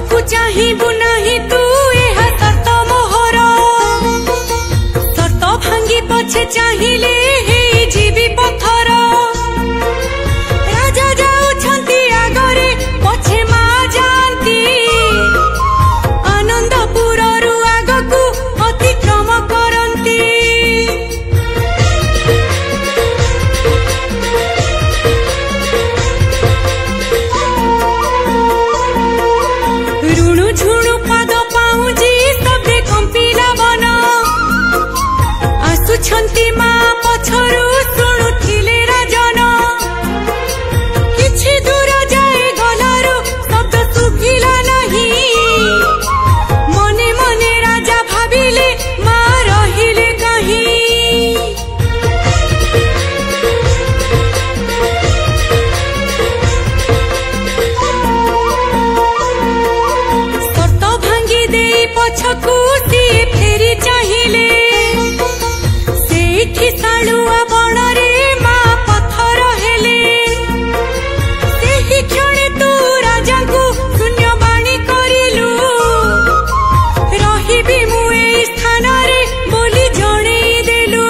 पछकु चाहिबु नाही तू एहा सर्त मोहर सर्त भांगी पछे चाहिले हे जीवी पथर राजा जाउछंती आगरे पछे मा जानती आनंदपुररु आगकु अतिक्रम करंती ऋणु झुणु पाद पाउजी शब्दे कंपिला बन आसुछंती मा पछरु शुणुथिले राजन किछि दूर जाए गलारु शब्द सुभिला नाही मने मने राजा भाबिले मा रहिले कहीं सर्त भांगी दे पछकु सी फेरी चाहिले सेठी सालुआ बणरे मा पथर हेले सेही क्षणे तू राजांकु शून्यवाणी करिलु रहिबि मु एई स्थानरे बोली जणेई देलु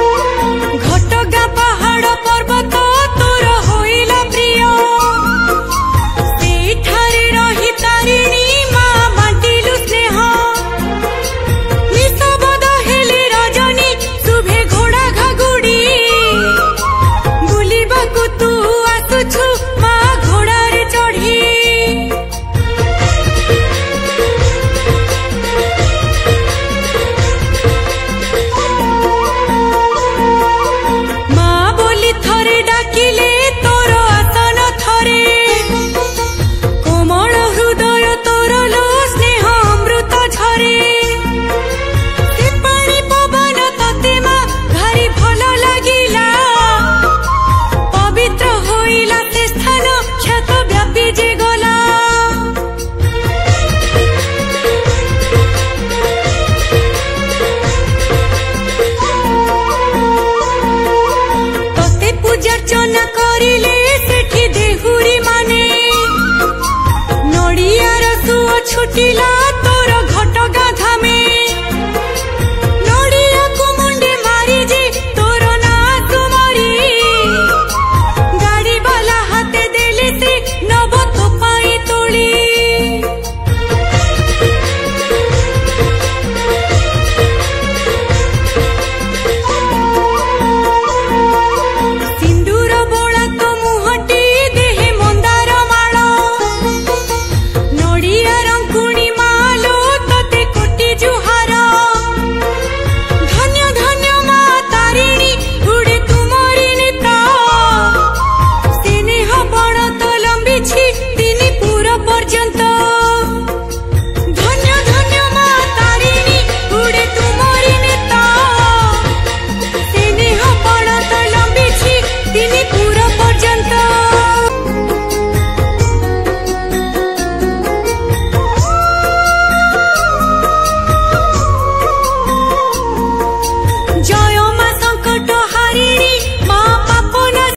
घटगा पहाड़ पर्वत तोर होइला प्रिय सेठारे रही तारिणी मा बांटिलु स्नेह निशबद हेले रजनी शुभे घोड़ा घागुड़ी बुलिबाकु तू आसुछु मा घोड़ारे चढ़ी मा बोली थरे डाकिले तोर आसन थरे कोमल हृदय तोर लो स्नेह अमृत झरे से पानी पवन तते मा भारी भल लागिला पवित्र होइला से स्थान क्षत व्यापी जे गला तते पूजार्चना करिले सेठी देहुरी माने नड़िया रसुआ छुटिला